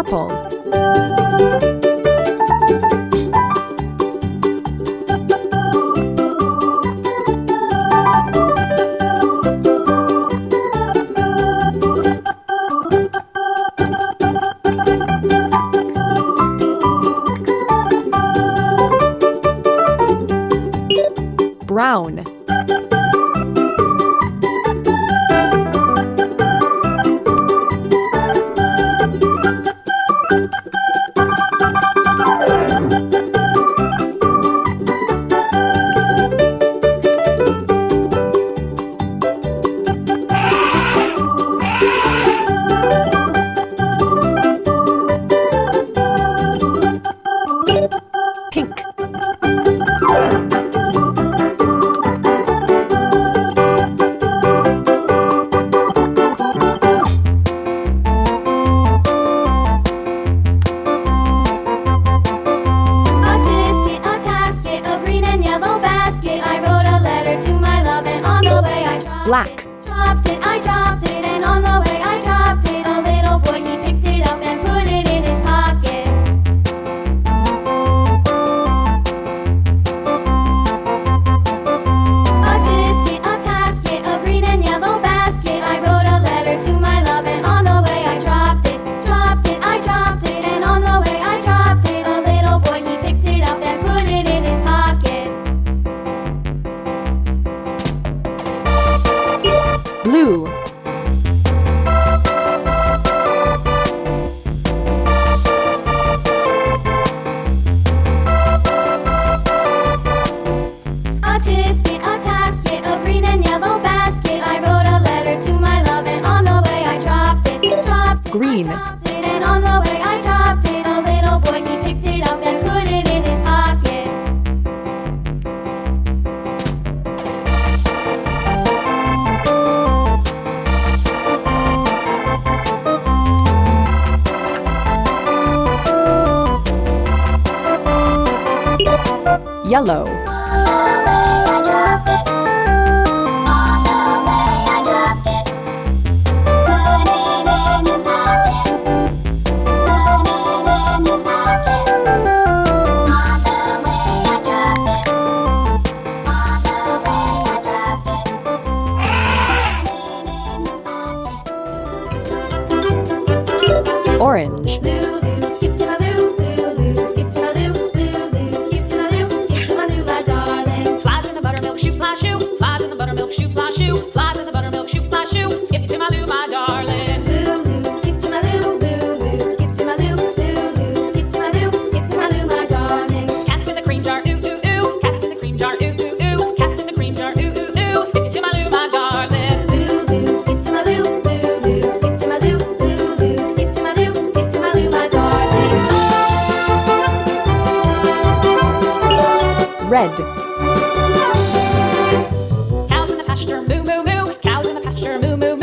Purple. Brown. Pink. Black. I dropped it, and on the way I dropped it. A little boy, he picked it up and put it in his pocket. A tasket, a green and yellow basket. I wrote a letter to my love, and on the way I dropped it. I dropped it, and on the way I dropped it. A little boy, he picked it up and put it in his pocket. Blue. A tasket, a green and yellow basket. I wrote a letter to my love, and on the way I dropped it. Green. I dropped it, and on the way I dropped it. A little boy, he picked it up and put it in his pocket. Yellow. Orange. Lulu, skip to my Lou, Lulu, skip to my Lou, Lulu, skip to my Lou, skip to my Lou, my darling. Flies in the buttermilk shoe, fly shoe. Flies in the buttermilk shoe, fly shoe. Flies in the buttermilk shoe, fly shoe. Skip to my Lou, my darling. Lulu, skip to my Lou, Lulu, skip to my Lou, Lulu, skip to my Lou, skip to my Lou, my darling. Cats in the cream jar, ooh ooh ooh. Cats in the cream jar, ooh ooh ooh. Cats in the cream jar, ooh ooh ooh. Skip to my Lou, my darling. Lulu, skip to my Lou, Lulu, skip to my Lou, Lulu, skip to my Lou, skip to my Lou, my darling. Red. Cows in the pasture, moo moo moo. Cows in the pasture, moo moo